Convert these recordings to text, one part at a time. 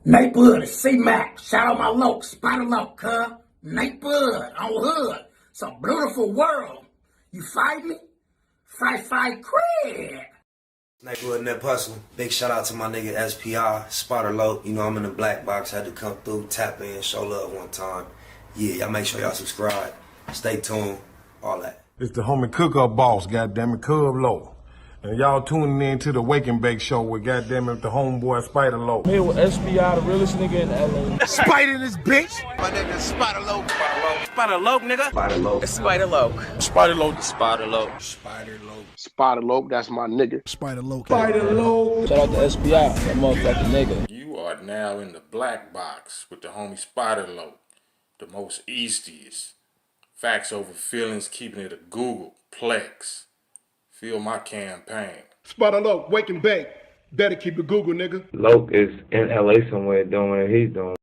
Neighborhood, C-Mac, shout out my loc, Spider Loc, cuz. Neighborhood, on hood. It's a beautiful world. You fight me? Fight, crib. Neighborhood Nip Hustle. Big shout out to my nigga SPI, Spider Loc. You know I'm in the black box, had to come through, tap in, show love one time. Yeah, y'all make sure y'all subscribe. Stay tuned, all that. It's the homie cook-up boss, goddammit, Cub Low. And y'all tuning in to the Wake and Bake Show with goddammit the homeboy Spider Loc. Here with SPI, the realest nigga in LA. Spider this bitch! My nigga Spider Loc. Spider Loc, nigga. Spider Loc. Spider Loc. Spider Loc. Spider Loc. Spider Loc. Spider Loc, that's my nigga. Spider Loc. Spider Loc. Shout out to SPI, that motherfucking nigga. You are now in the black box with the homie Spider Loc, the most eastiest. Facts over feelings, keeping it a Google Plex. Feel my campaign. Spider Loc, Wake and Bake. Better keep it Google, nigga. Loc is in LA somewhere doing what he's doing.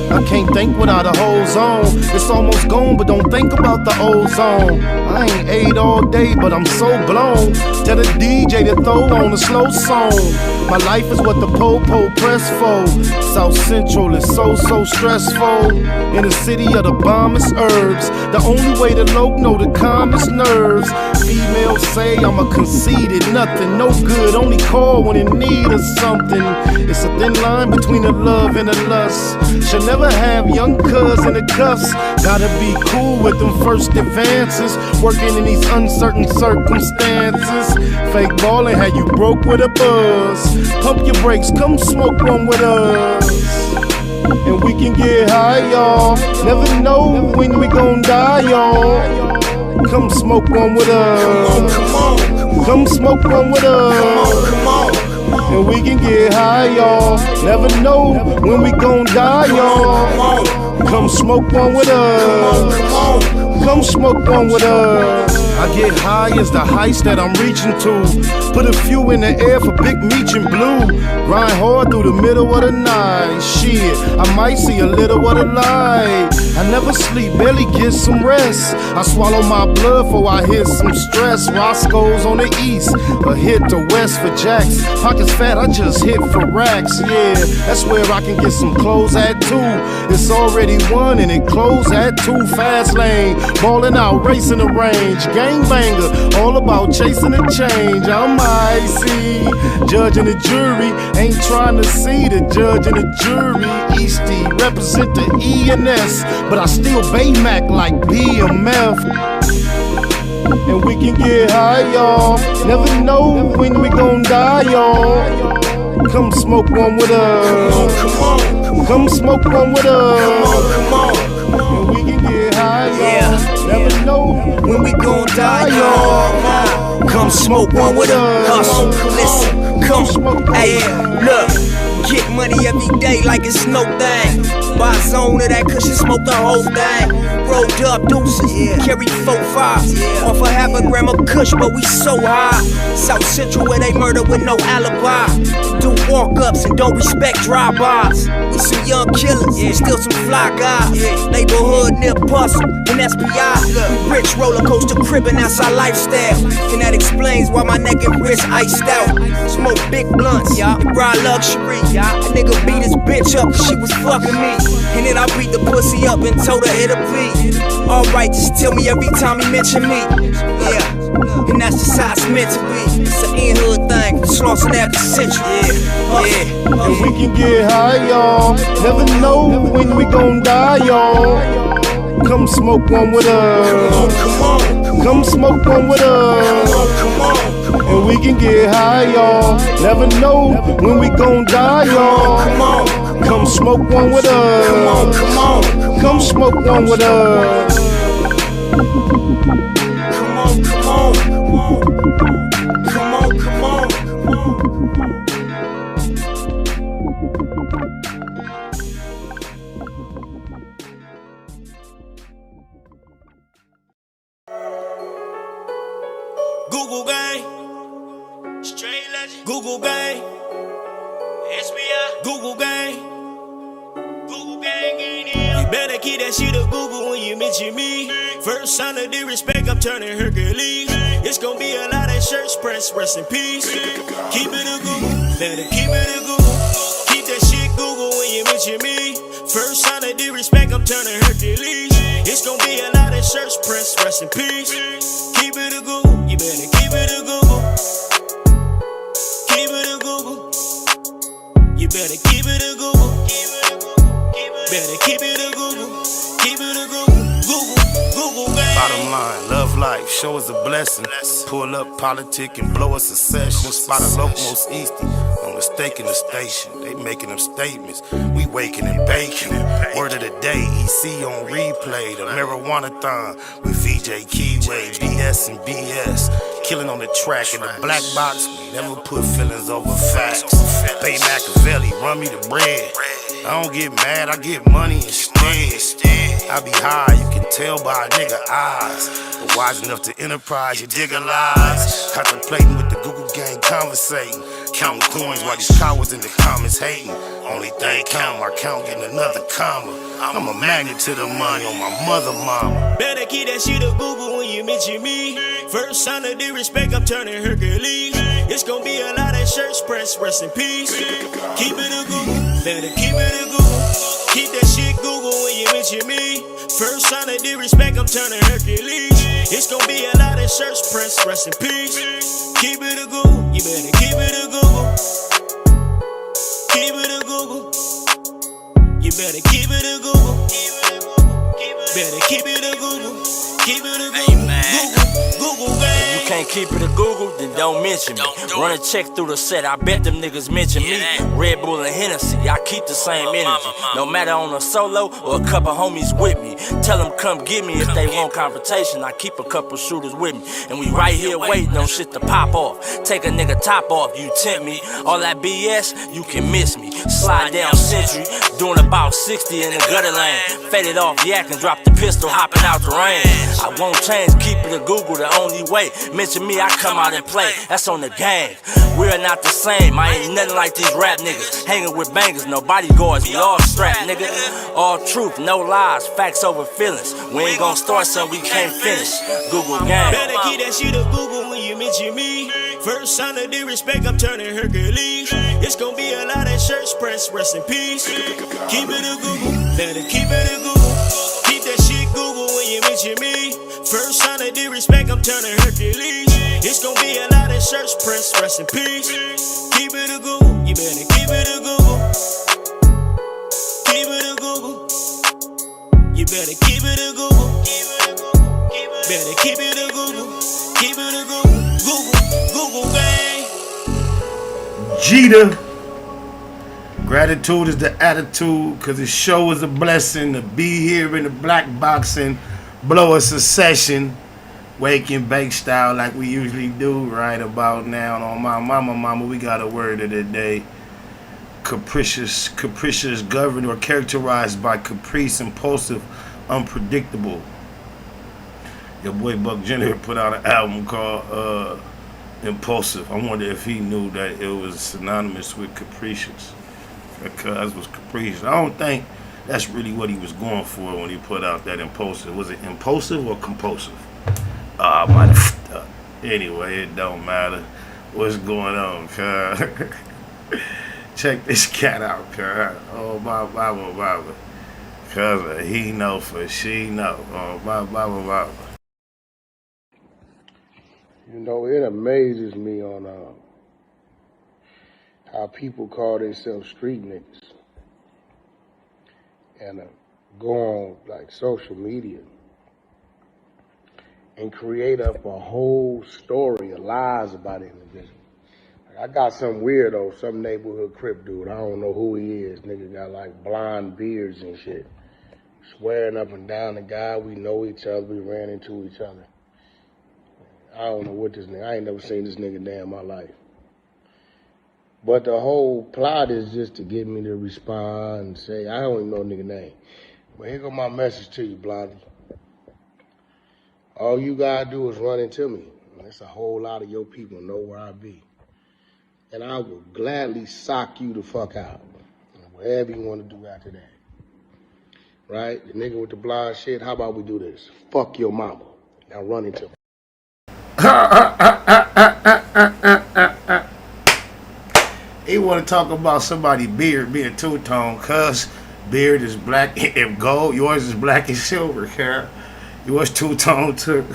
I can't think without a whole zone. It's almost gone, but don't think about the old zone. I ain't ate all day, but I'm so blown. Tell the DJ to throw on a slow song. My life is what the po-po press for. South Central is so stressful. In the city of the bombest herbs. The only way to Loc know the calmest nerves. Females say I'm a conceited nothing, no good, only call when in need of something. It's a thin line between the love and the lust. Should never have young cuz in the cuffs. Gotta be cool with them first advances. Working in these uncertain circumstances. Fake ballin' had you broke with a buzz. Pump your brakes, come smoke one with us. And we can get high, y'all. Never know when we gon' die, y'all. Come smoke one with us. Come smoke one with us. And we can get high, y'all. Never know when we gon' die, y'all. Come smoke one with us. Come smoke one with us. I get high as the heights that I'm reaching to. Put a few in the air for Big Meech and Blue. Grind hard through the middle of the night. Shit, I might see a little of the light. I never sleep, barely get some rest. I swallow my blood before I hit some stress. Roscoe's on the east, a hit to west for jacks. Pockets fat, I just hit for racks. Yeah, that's where I can get some clothes at too. It's already 1 and it closed at 2. Fast lane, ballin' out, racing the range. Gangbanger, all about chasing the change. I'm icy, judge and the jury ain't trying to see the judge and the jury. Eastie represent the E&S, but I still Baymac like BMF. And we can get high, y'all. Never know when we gon' die, y'all. Come smoke one with us. Come smoke one with us. And we can get high, y'all. Never know when we gon' die, y'all. Come smoke one with us. Listen, come smoke. Hey, look. Get money every day like it's no thing. Buy a zone of that cushion, smoke the whole thing. Rolled up deuces, carry 4-5. Off a half a gram of kush, but we so high. South Central where they murder with no alibi. Do walk-ups and don't respect drive-bys. We some young killers, still some fly guys. Neighborhood near Bustle and SPI. We rich roller coaster cribbing, that's our lifestyle. And that explains why my neck and wrist iced out. Smoke big blunts, ride luxury. A nigga beat his bitch up cause she was fucking me. And then I beat the pussy up and told her it'll be alright, just tell me every time he mention me. Yeah, and that's just how it's meant to be. It's an in-hood thing, Slauson after century. Yeah. And we can get high, y'all. Never know when we gon' die, y'all. Come smoke one with us. Come smoke one with us. And we can get high, y'all. Never know when we gon' die, y'all. Come smoke one with us. Come smoke one with us. Come on, come on. Come on, come on. Google gang, straight legend. Google gang, SBI. Google gang, Google gang in here. You better keep that shit a Google when you mention me. First sign of disrespect, I'm turning Hercules. It's gonna be a lot of shirts pressed, rest in peace. Keep it a Google, better keep it a Google. Keep that shit Google when you mention me. First sign of disrespect, I'm turning Hercules. It's gonna be a lot of shirts pressed, rest in peace. Keep it a Google, you better keep it a Google. Keep it a Google. You better keep it a Google. Better keep it a Google. Keep it a Google. Google gang. Bottom line, love life, show us a blessing. Pull up politic and blow us a session. Spot a locomost easty on the stake in the station. They making them statements, we waking and baking. Word of the day, EC on replay. The marijuana-thon with VJ Keyway, BS and BS. Killing on the track in the black box. We never put feelings over facts. Bay Machiavelli, run me the bread. I don't get mad, I get money instead. I be high, you can tell by a nigga eyes. But wise enough to enterprise, you dig a lies. Contemplating with the Google gang, conversating. Counting coins while these cowards in the comments hating. Only thing count, my count getting another comma. I'm a magnet to the money on my mother mama. Better keep that shit a Google when you mention me. First sign of disrespect, I'm turning Hercules. It's gonna be a lot of shirts pressed, rest in peace. Keep it a Google, better keep it a Google. Keep that shit Google when you mention me. First sign of disrespect, I'm turning Hercules. It's gonna be a lot of shirts pressed, rest in peace. Keep it a Google, you better keep it a Google. Keep it a Google. You better keep it a Google. Better keep it a Google. Keep it a Google. Google gang. can't keep it a Google, then don't mention me. Run a check through the set, I bet them niggas mention me. Red Bull and Hennessy, I keep the same energy. No matter on a solo or a couple homies with me. Tell them come get me if they want confrontation. I keep a couple shooters with me. And we right here waiting on shit to pop off. Take a nigga top off, you tempt me. All that BS, you can miss me. Slide down Century, doing about 60 in the gutter lane. Faded off yak and drop the pistol, hopping out the rain. I won't change, keep it a Google the only way. Mention me, I come out and play. That's on the gang. We're not the same, I ain't nothing like these rap niggas. Hanging with bangers, no bodyguards, we all strapped, nigga. All truth, no lies, facts over feelings. We ain't gon' start something we can't finish. Google gang. Better keep that shit a Google when you mention me. First sign of disrespect, I'm turning Hercules. It's gon' be a lot of shirts pressed, rest in peace. Keep it a Google, better keep it a Google. Keep that shit Google when you mention me. First sign of disrespect, I'm turning Hercules. It's gon' be a lot of shirts pressed, rest in peace. Keep it a Google, you better keep it a Google. Keep it a Google. You better keep it a Google. Better keep it a Google. Keep it a Google. Google gang. Jeter. Gratitude is the attitude, cause the show is a blessing to be here in the black box and blow us a session. Wake and bake style like we usually do right about now. On my mama, we got a word of the day. Capricious, governed or characterized by caprice, impulsive, unpredictable. Your boy Buck Jenner put out an album called Impulsive. I wonder if he knew that it was synonymous with capricious, because it was capricious. I don't think that's really what he was going for when he put out that Impulsive. Was it impulsive or compulsive? I might have fucked up. Anyway, it don't matter. What's going on, cuz? Check this cat out, cuz. Oh, my Bible. Cuz he know for she know. Oh, my Bible. You know, it amazes me on how people call themselves street niggas and go on like social media and create up a whole story of lies about an individual. Like, I got some weirdo, some neighborhood crip dude, I don't know who he is, nigga got like blonde beards and shit, swearing up and down the guy, we know each other, we ran into each other. I don't know what this nigga, I ain't never seen this nigga day in my life. But the whole plot is just to get me to respond and say, I don't even know nigga name. But here go my message to you, Blondie. All you gotta do is run into me. That's a whole lot of your people know where I be. And I will gladly sock you the fuck out. Whatever you want to do after that. Right? The nigga with the blonde shit, how about we do this? Fuck your mama. Now run into me. He want to talk about somebody's beard being two-tone, cuz beard is black and gold. Yours is black and silver, cuz. Yours two-tone too.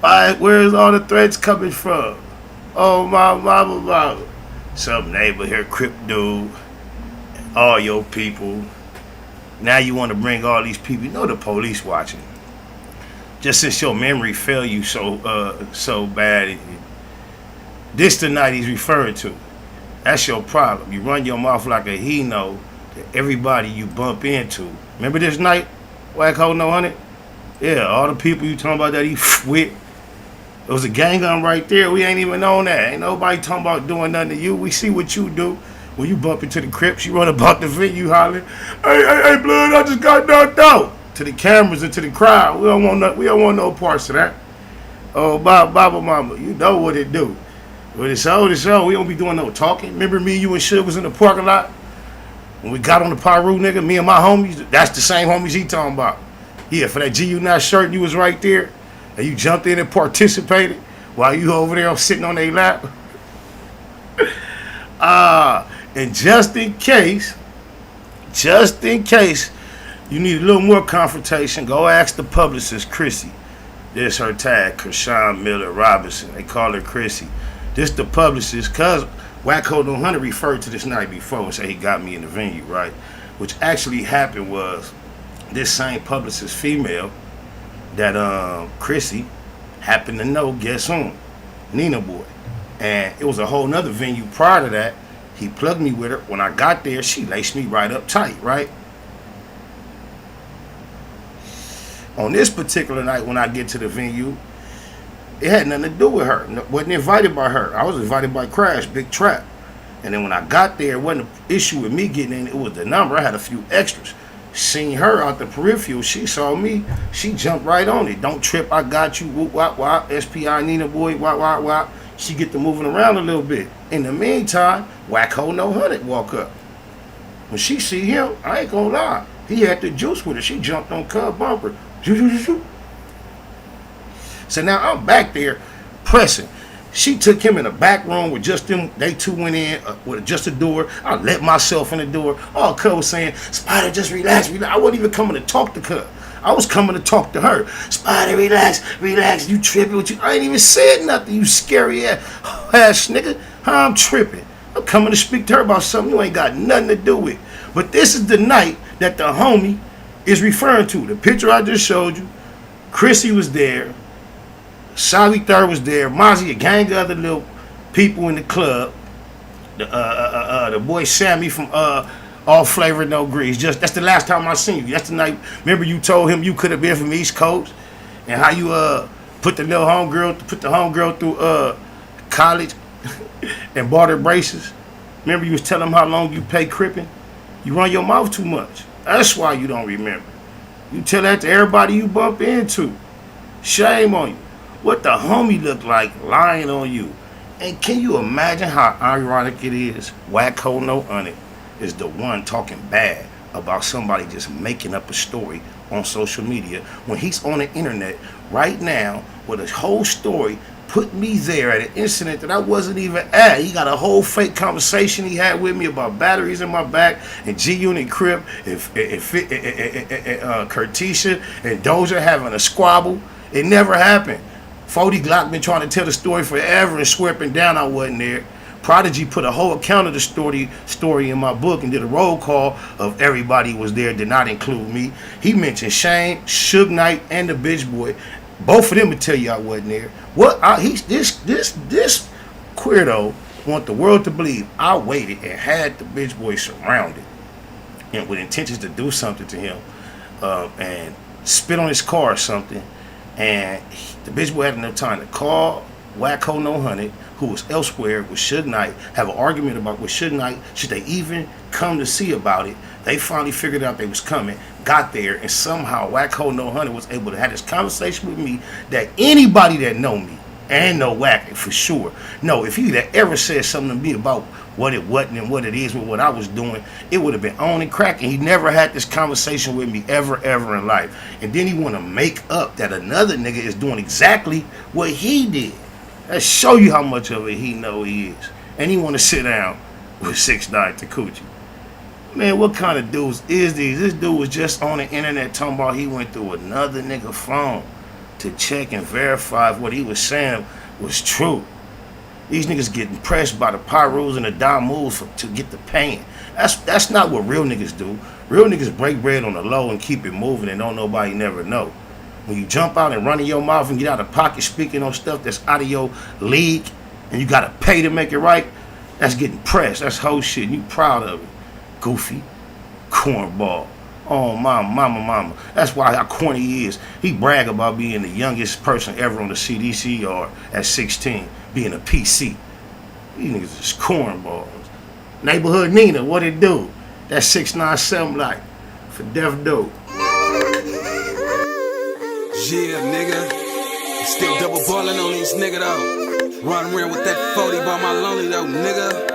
Why? Where's all the threats coming from? Oh, my. Some neighbor here, crip dude. All your people. Now you want to bring all these people. You know the police watching. Just since your memory failed you so bad. This the night he's referring to. That's your problem. You run your mouth like a HONO to everybody you bump into. Remember this night? WACC HONO 100? Yeah, all the people you talking about that he with. There was a gang on right there. We ain't even on that. Ain't nobody talking about doing nothing to you. We see what you do. When you bump into the Crips, you run about the venue hollering, hey, blood, I just got knocked out. To the cameras and to the crowd. We don't want no parts of that. Oh, Baba Mama, you know what it do. But it's all, we don't be doing no talking. Remember me, you and Suge was in the parking lot? When we got on the Paru, nigga, me and my homies, that's the same homies he talking about. Yeah, for that GU Not shirt, you was right there, and you jumped in and participated while you over there sitting on their lap. And just in case, you need a little more confrontation, go ask the publicist, Chrissy. This her tag, Kershawn Miller Robinson. They call her Chrissy. This the publicist, cause WACC HONO 100 referred to this night before and said he got me in the venue, right? Which actually happened was this same publicist female that Chrissy happened to know, guess whom? Nina Boy. And it was a whole nother venue prior to that. He plugged me with her. When I got there, she laced me right up tight, right? On this particular night when I get to the venue, it had nothing to do with her. Wasn't invited by her. I was invited by Crash, Big Trap. And then when I got there, it wasn't an issue with me getting in. It was the number. I had a few extras. Seen her out the peripheral. She saw me. She jumped right on it. Don't trip, I got you. Whoop, wop, wop. SPI, Nina Boy, wop, wop, wop. She get to moving around a little bit. In the meantime, WACC HONO 100 walk up. When she see him, I ain't gonna lie. He had the juice with her. She jumped on Cub bumper. So now I'm back there pressing. She took him in the back room with just them. They two went in with just a door. I let myself in the door. All Cub was saying, Spider, just relax, relax. I wasn't even coming to talk to Cub. I was coming to talk to her. Spider, relax, relax. You tripping with you? I ain't even said nothing, you scary ass nigga. How I'm tripping? I'm coming to speak to her about something you ain't got nothing to do with. But this is the night that the homie is referring to. The picture I just showed you. Chrissy was there. Sally Third was there. Mozzie, a gang of other little people in the club. The boy Sammy from All Flavor No Grease. That's the last time I seen you. That's the night. Remember you told him you could have been from East Coast, and how you put the homegirl through college and bought her braces. Remember you was telling him how long you pay crippin'. You run your mouth too much. That's why you don't remember. You tell that to everybody you bump into. Shame on you. What the homie look like lying on you. And can you imagine how ironic it is? WACC HONO 100 is the one talking bad about somebody just making up a story on social media when he's on the internet right now with a whole story, put me there at an incident that I wasn't even at. He got a whole fake conversation he had with me about batteries in my back and G-Unit Crip and Curtisha and Doja having a squabble. It never happened. 40 Glock been trying to tell the story forever and swear up and down I wasn't there. Prodigy put a whole account of the story in my book and did a roll call of everybody was there, did not include me. He mentioned Shane, Suge Knight, and the Bitch Boy. Both of them would tell you I wasn't there. This queerdo want the world to believe I waited and had the Bitch Boy surrounded and with intentions to do something to him and spit on his car or something. And the Bitch Boy had enough time to call WACC HONO 100, who was elsewhere with Suge Knight, have an argument about with Suge Knight, should they even come to see about it. They finally figured out they was coming, got there, and somehow WACC HONO 100 was able to have this conversation with me that anybody that know me and know WACC for sure know if he had ever said something to me about what it wasn't and what it is with what I was doing, it would have been on and cracking. He never had this conversation with me ever in life. And then he want to make up that another nigga is doing exactly what he did. That show you how much of it he know he is. And he want to sit down with 6ix9ine Takuchi. Man, what kind of dudes is these? This dude was just on the internet talking about he went through another nigga phone to check and verify if what he was saying was true. These niggas getting pressed by the Pyrus and the Don moves to get the paying. That's not what real niggas do. Real niggas break bread on the low and keep it moving and don't nobody never know. When you jump out and run in your mouth and get out of pocket speaking on stuff that's out of your league and you gotta pay to make it right, that's getting pressed. That's whole shit. You proud of it. Goofy. Cornball. Oh, mama. That's why how corny he is. He brag about being the youngest person ever on the CDC yard at 16, being a PC. These niggas is cornballs. Neighborhood Nina, what it do? That's 6ix9ine something like for Def Dope. Yeah, nigga. Still double ballin' on these nigga though. Riding around with that 40 by my lonely though, nigga.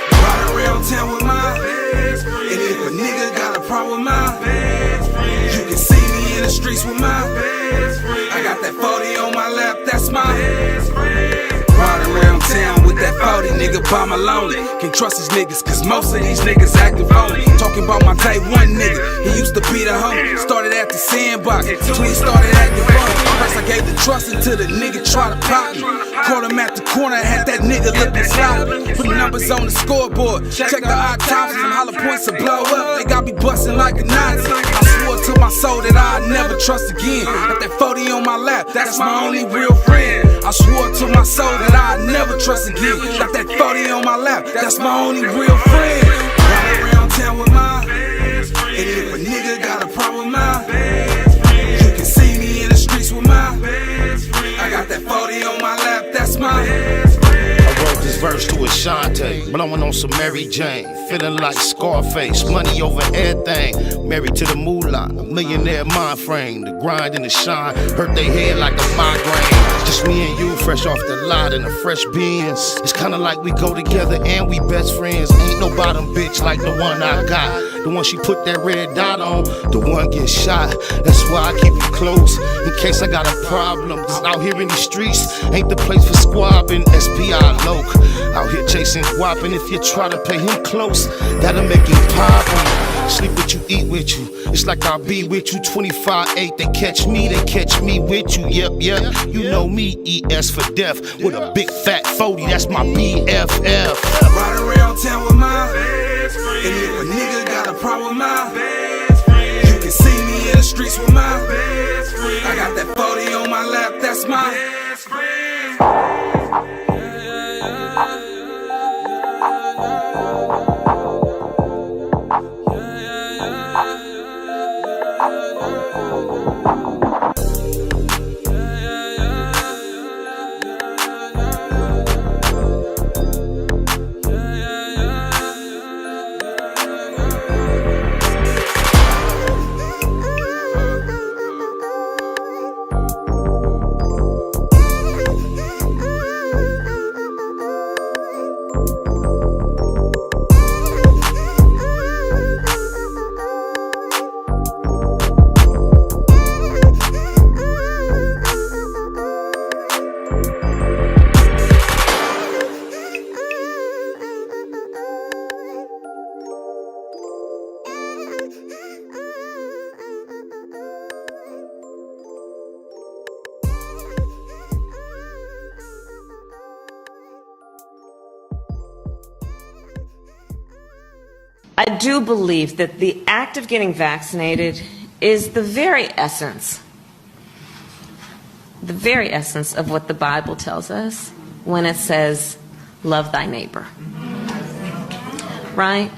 Riding around town with my best friend. And if a nigga got a problem with my best friend, you can see me in the streets with my best friend. I got that 40 on my lap, that's my best friend. Riding around town with that 40 nigga by my lonely. Can't trust these niggas, cause most of these niggas acting phony. Talking about my type 1 nigga, he used to be the homie. Started at the sandbox, till he started acting funny. First I gave the trust until the nigga try to pop me. Caught him at the corner, had that nigga looking sloppy. Put numbers on the scoreboard, check the autopsy. Them hollow points to blow up, they got me busting like a Nazi. I swore to my soul that I'd never trust again. Got that 40 on my lap, that's my only real friend. I swore to my soul that I'd never trust again. Got that 40 on my lap, that's my only real friend. Ride around town with my best friend. And if a nigga got a problem with my best friend, you can see me in the streets with my best friend. I got that 40 on my lap, that's my best friend. I wrote this verse to Ashante, blowing on some Mary Jane, feeling like Scarface, money over everything, married to the moolah, a millionaire mind frame, the grind and the shine, hurt they head like a migraine. Just me and you, fresh off the lot in a fresh Benz. It's kinda like we go together and we best friends. Ain't no bottom bitch like the one I got. The one she put that red dot on, the one gets shot. That's why I keep you close, in case I got a problem. Cause out here in the streets, ain't the place for squabbing. SPI Loke, out here chasing whopping. If you try to pay him close, that'll make him poppin'. Sleep with you, eat with you. It's like I'll be with you 25-8. They catch me with you. Yep. You know me, ES for death. With a big fat 40, that's my BFF. Ride around town with my best friend. And if a nigga got a problem with my best friend, you can see me in the streets with my best friend. I got that 40 on my lap, that's my best friend. I do believe that the act of getting vaccinated is the very essence of what the Bible tells us when it says, love thy neighbor. Right?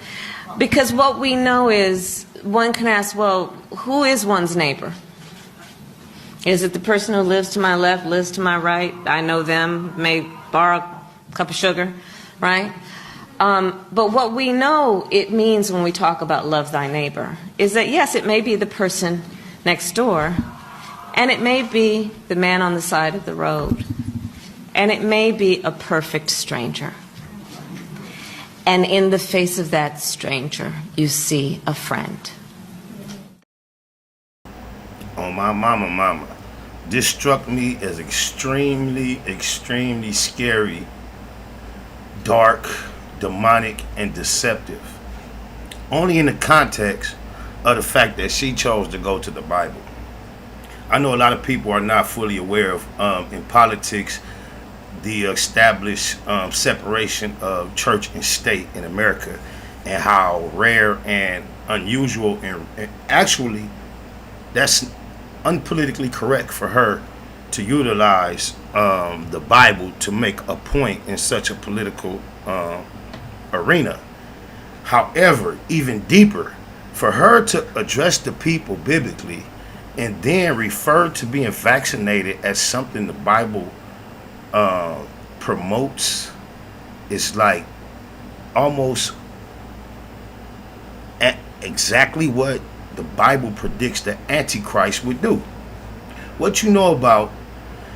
Because what we know is, one can ask, well, who is one's neighbor? Is it the person who lives to my left, lives to my right? I know them, may borrow a cup of sugar, right? But what we know it means when we talk about love thy neighbor is that, yes, it may be the person next door, and it may be the man on the side of the road, and it may be a perfect stranger. And in the face of that stranger, you see a friend. Oh, my mama. This struck me as extremely scary, dark, demonic, and deceptive. Only in the context of the fact that she chose to go to the Bible. I know a lot of people are not fully aware of, in politics, the established separation of church and state in America, and how rare and unusual and actually that's unpolitically correct for her to utilize the Bible to make a point in such a political arena. However, even deeper, for her to address the people biblically and then refer to being vaccinated as something the Bible promotes is like almost exactly what the Bible predicts the Antichrist would do. What you know about,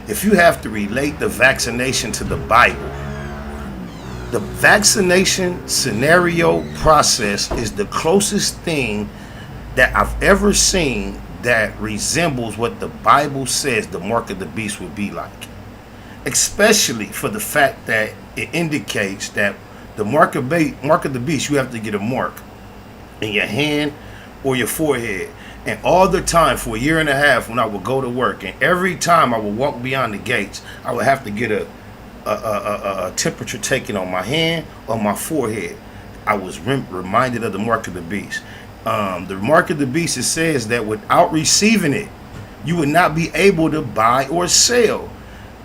if you have to relate the vaccination to the Bible, the vaccination scenario process is the closest thing that I've ever seen that resembles what the Bible says the mark of the beast would be like. Especially for the fact that it indicates that the mark of the beast, you have to get a mark in your hand or your forehead. And all the time for a year and a half when I would go to work, and every time I would walk beyond the gates, I would have to get a temperature taken on my hand or my forehead, I was reminded of the mark of the beast. The mark of the beast, it says that without receiving it, you would not be able to buy or sell.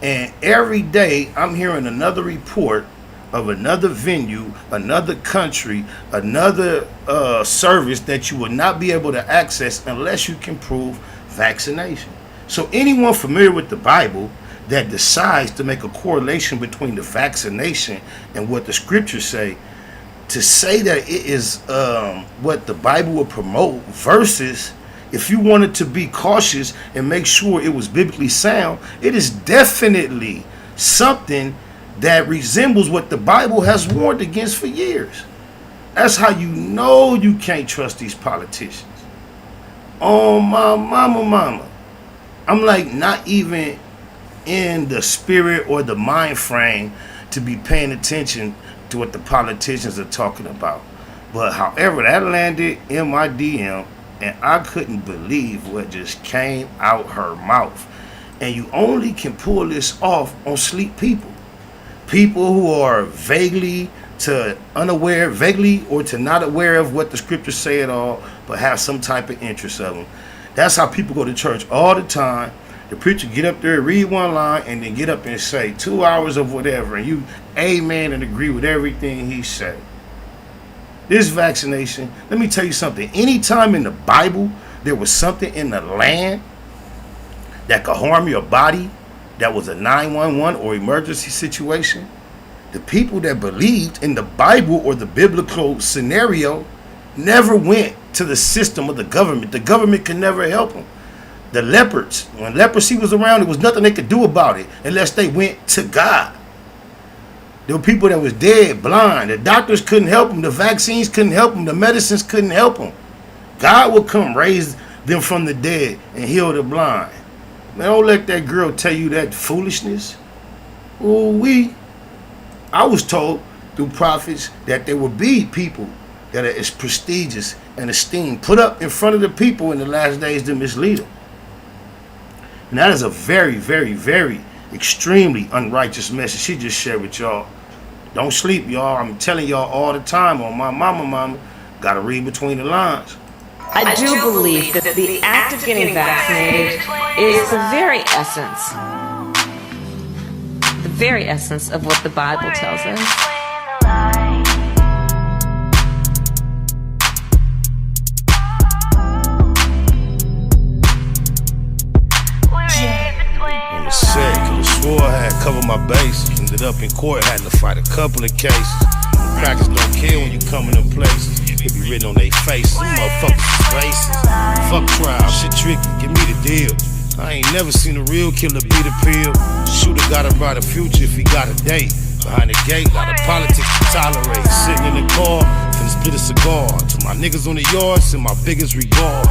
And every day I'm hearing another report of another venue, another country, another service that you will not be able to access unless you can prove vaccination. So anyone familiar with the Bible that decides to make a correlation between the vaccination and what the scriptures say, to say that it is what the Bible will promote versus if you wanted to be cautious and make sure it was biblically sound, it is definitely something that resembles what the Bible has warned against for years. That's how you know you can't trust these politicians. Oh my mama. I'm like not even in the spirit or the mind frame to be paying attention to what the politicians are talking about. But however, that landed in my DM and I couldn't believe what just came out her mouth. And you only can pull this off on sleep people. People who are vaguely or to not aware of what the scriptures say at all, but have some type of interest of them. That's how people go to church all the time. The preacher get up there, read one line, and then get up and say 2 hours of whatever, and you amen and agree with everything he said. This vaccination, let me tell you something. Anytime in the Bible there was something in the land that could harm your body, that was a 911 or emergency situation, the people that believed in the Bible or the biblical scenario never went to the system of the government. The government could never help them. The leopards, when leprosy was around, there was nothing they could do about it unless they went to God. There were people that was dead, blind. The doctors couldn't help them. The vaccines couldn't help them. The medicines couldn't help them. God will come raise them from the dead and heal the blind. Man, don't let that girl tell you that foolishness. I was told through prophets that there will be people that are as prestigious and esteemed put up in front of the people in the last days to mislead them. And that is a very, very, very extremely unrighteous message she just shared with y'all. Don't sleep, y'all. I'm telling y'all all the time on my mama. Gotta read between the lines. I do believe that the act of getting vaccinated is the very essence of what the Bible tells us. On the set, cause I swore I had covered my bases. Ended up in court, had to fight a couple of cases. Crackers don't care when you come in them places. It be written on their faces. Them motherfuckers is racist. Fuck trial, shit tricky, give me the deal. I ain't never seen a real killer beat a pill. Shooter got a brighter future if he got a date. Behind the gate, lot of politics to tolerate. Sitting in the car, finna split a cigar. To my niggas on the yard, send my biggest regards.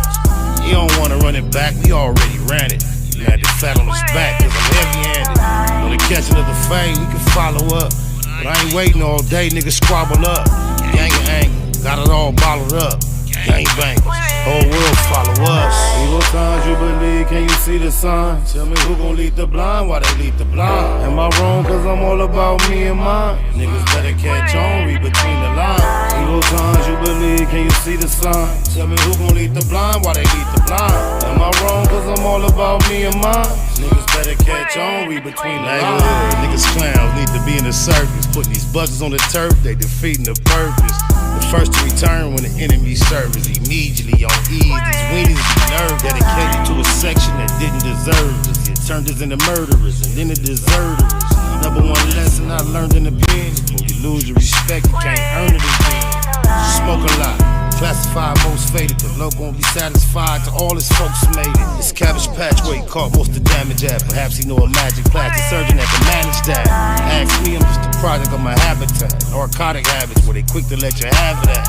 You don't wanna run it back, we already ran it. You landed flat on his back, cause I'm heavy-handed. Wanna catch another fade, we can follow up. But I ain't waiting all day, niggas squabble up. Gang anger, got it all bottled up. Gang bangers, whole world follow us. Evil signs you believe, can you see the signs? Tell me who gon' lead the blind, why they lead the blind? Am I wrong cause I'm all about me and mine? Niggas better catch on, read between the lines. Evil signs you believe, can you see the signs? Tell me who gon' lead the blind, why they lead the blind? Am I wrong cause I'm all about me and mine? Niggas better catch on, read between the lines. Niggas clowns need to be in the circus. Putting these buses on the turf, they defeating the purpose. The first to return when the enemy serves immediately on ease. These weenies be nerve dedicated to a section that didn't deserve us. It turned us into murderers and then the deserters. Number one lesson I learned in the pen: when you lose your respect, you can't earn it again. Smoke a lot, classified most faded. The low won't be satisfied till all his folks made it. It's Cabbage Patch where he caught most of the damage at. Perhaps he know a magic plastic surgeon that can manage that. Ask me, I'm just a product of my habitat. Narcotic habits where they quick to let you have it at.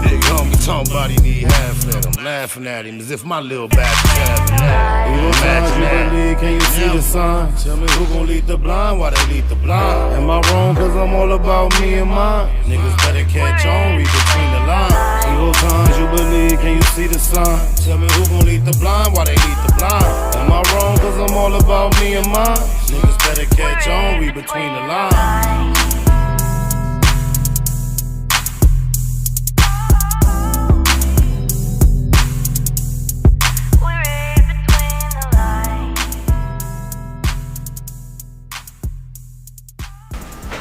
Big homie talking about he need half of that. I'm laughing at him as if my little bastard's having that. Evil signs you believe, can you see the signs? Tell me who gon' lead the blind, why they lead the blind? Am Am I wrong cause I'm all about me and mine? Niggas better catch on, read between the lines. Evil times you believe, can you see the sign? Tell me who gon' lead the blind, why they lead the blind? Am I wrong cause I'm all about me and mine? Niggas better catch on, read between the lines.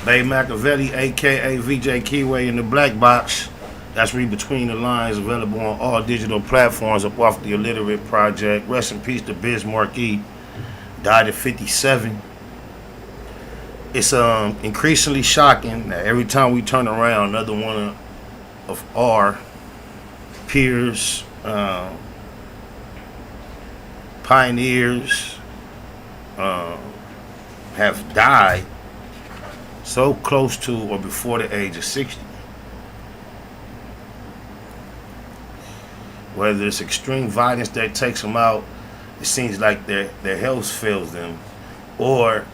Bay Machiavelli, aka VJ Keyway in the Black Box. That's Read Between the Lines, available on all digital platforms up off the Illiterate Project. Rest in peace to BIZ Marquis, died at 57. It's increasingly shocking that every time we turn around, another one of our peers, pioneers, have died so close to or before the age of 60. Whether it's extreme violence that takes them out, it seems like their health fails them, or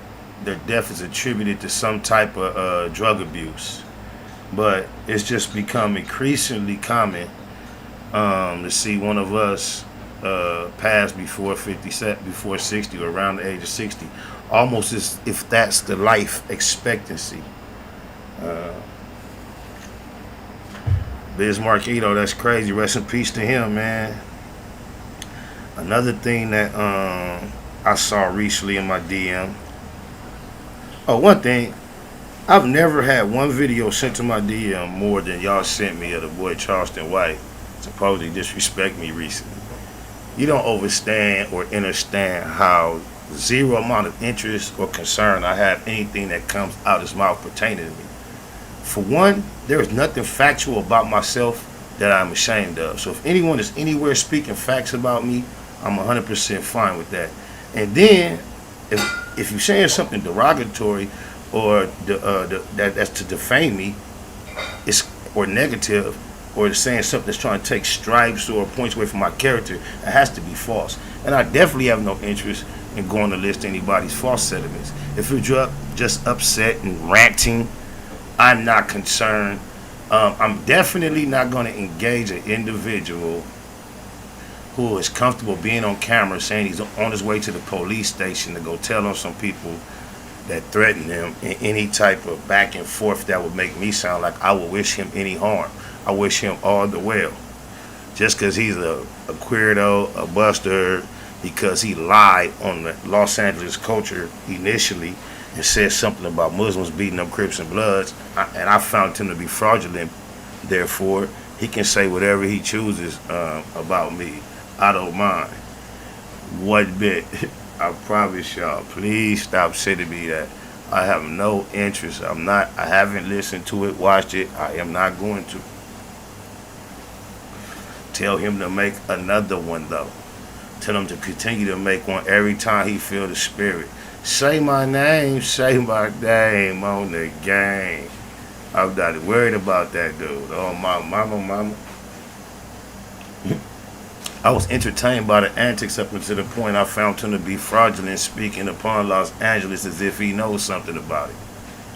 their death is attributed to some type of drug abuse. But it's just become increasingly common to see one of us pass before 60 or around the age of 60, almost as if that's the life expectancy. BIZ Marquis, that's crazy. Rest in peace to him, man. Another thing that I saw recently in my DM. Oh, one thing. I've never had one video sent to my DM more than y'all sent me of the boy Charleston White supposedly disrespect me recently. You don't understand or understand how zero amount of interest or concern I have anything that comes out his mouth pertaining to me. For one, there is nothing factual about myself that I'm ashamed of. So if anyone is anywhere speaking facts about me, I'm 100% fine with that. And then, if you're saying something derogatory or that's to defame me, or negative, or saying something that's trying to take stripes or points away from my character, it has to be false. And I definitely have no interest in going to list anybody's false sentiments. If you're just upset and ranting, I'm not concerned. I'm definitely not going to engage an individual who is comfortable being on camera saying he's on his way to the police station to go tell on some people that threaten him in any type of back and forth that would make me sound like I would wish him any harm. I wish him all the well. Just because he's a queerdo, a buster, because he lied on the Los Angeles culture initially and said something about Muslims beating up Crips and Bloods, and I found him to be fraudulent. Therefore, he can say whatever he chooses about me. I don't mind. One bit. I promise y'all, please stop sending me that. I have no interest. I haven't listened to it, watched it. I am not going to. Tell him to make another one though. Tell him to continue to make one every time he feel the spirit. Say my name on the game. I'm not worried about that dude. Oh, my mama. I was entertained by the antics up until the point I found him to be fraudulent, speaking upon Los Angeles as if he knows something about it.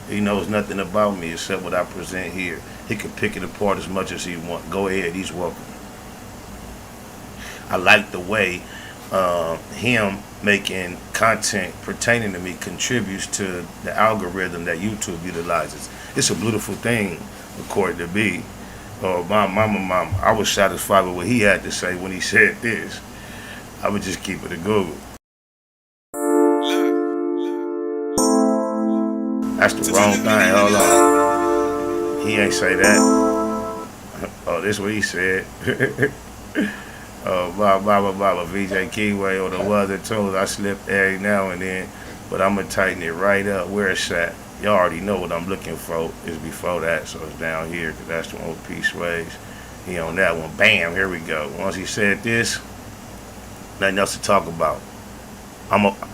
He knows nothing about me except what I present here. He can pick it apart as much as he wants. Go ahead, he's welcome. I like the way him making content pertaining to me contributes to the algorithm that YouTube utilizes. It's a beautiful thing, according to me. My mama, I was satisfied with what he had to say when he said this. I would just keep it a Google. That's the wrong thing. Hold on. He ain't say that. Oh, this is what he said. Blah, VJ Keyway or the other tools. I slip every now and then, but I'm going to tighten it right up where it's at. Y'all already know what I'm looking for is before that, so it's down here, because that's the one with Peace Waves. He on that one. Bam, here we go. Once he said this, nothing else to talk about.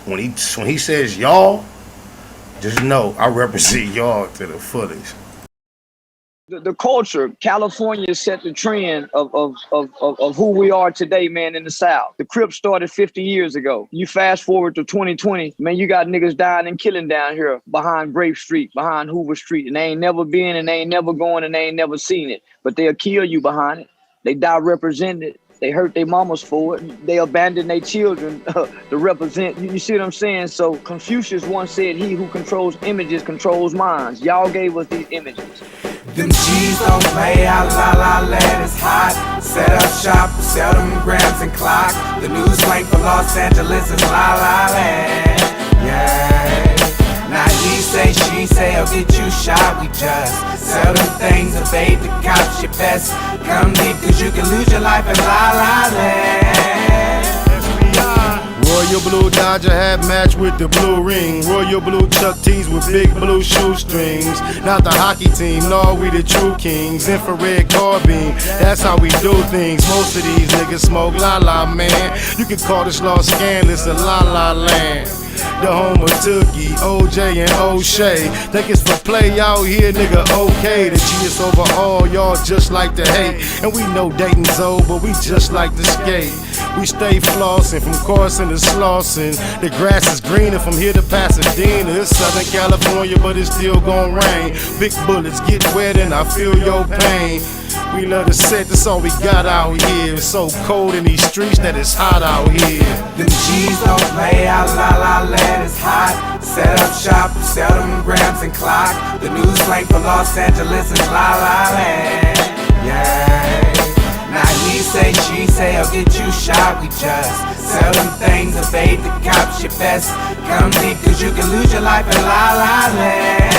When he says y'all, just know I represent y'all to the fullest. The culture, California set the trend of who we are today, man, in the South. The Crips started 50 years ago. You fast forward to 2020, man, you got niggas dying and killing down here behind Grape Street, behind Hoover Street, and they ain't never been and they ain't never going and they ain't never seen it. But they'll kill you behind it. They die represented. They hurt their mamas for it. They abandon their children to represent. You see what I'm saying? So Confucius once said, he who controls images controls minds. Y'all gave us these images. Them G's don't play out, la la land is hot. Set up shop, sell them grams and clock. The news link for Los Angeles is la la land. Yeah. Now he say, she say, I'll get you shot. We just sell them things, evade the cops. Your best come deep, cause you can lose your life in la la land. Royal blue Dodger hat match with the blue ring. Royal blue Chuck tees with big blue shoestrings. Not the hockey team, no, we the true kings. Infrared carbine, that's how we do things. Most of these niggas smoke la la, man. You can call this Los Scandalous a la la land. The home of Tookie, OJ and O'Shea. Think it's for play out here, nigga, okay. The G is over all, y'all just like to hate. And we know Dayton's old, but we just like to skate. We stay flossing from Carson to Slauson. The grass is greener from here to Pasadena. It's Southern California, but it's still gon' rain. Big bullets get wet and I feel your pain. We love to set, that's all we got out here. It's so cold in these streets that it's hot out here. Them G's don't play out, la la land is hot. Set up shop, sell them grams and clock. The news link for Los Angeles is la la land. Yeah. Now he say, she say, I'll get you shot. We just sell them things, evade the cops. Your best come deep, cause you can lose your life in la la land.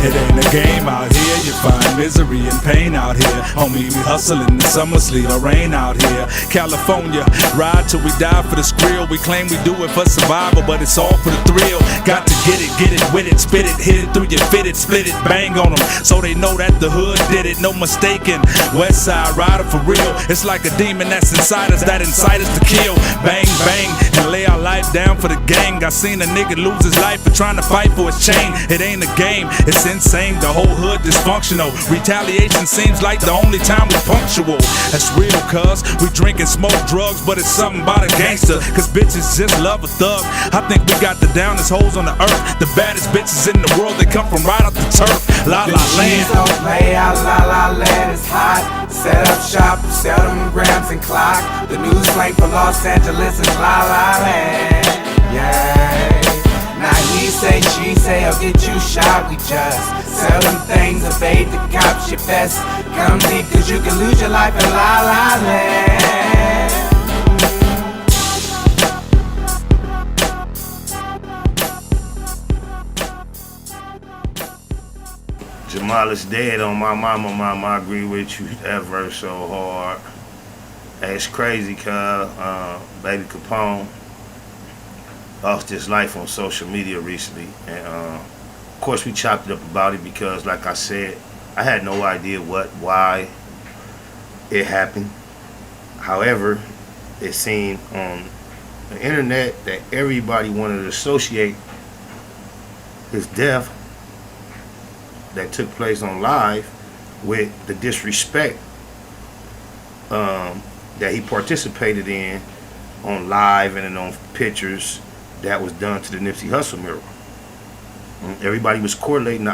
It ain't a game out here, you find misery and pain out here. Homie, we hustling the summer sleet or rain out here. California, ride till we die for the skrill. We claim we do it for survival, but it's all for the thrill. Got to get it with it, spit it, hit it through your fitted, split it, bang on them, so they know that the hood did it. No mistaking, West Side rider for real. It's like a demon that's inside us, that incite us to kill. Bang, bang, and lay our life down for the gang. I seen a nigga lose his life for trying to fight for his chain. It ain't a game, it's insane, the whole hood dysfunctional. Retaliation seems like the only time we punctual. That's real, cuz we drink and smoke drugs, but it's something about a gangster, cause bitches just love a thug. I think we got the downest hoes on the earth, the baddest bitches in the world, they come from right off the turf. La la land. Don't play out, la la land is hot. Set up shop, sell them grams and clock. The news link for Los Angeles is la la land. Yeah. Now he say, she say, I'll get you shot. We just sell them things, evade the cops. Your best come deep, cause you can lose your life in la la land. Jamal is dead on my mama, I agree with you. That verse so hard. Hey, it's crazy, cuz Baby Capone lost his life on social media recently, and of course we chopped it up about it because, like I said, I had no idea why it happened. However, it seemed on the internet that everybody wanted to associate his death that took place on live with the disrespect that he participated in on live and on pictures that was done to the Nipsey Hussle mural. Everybody was correlating the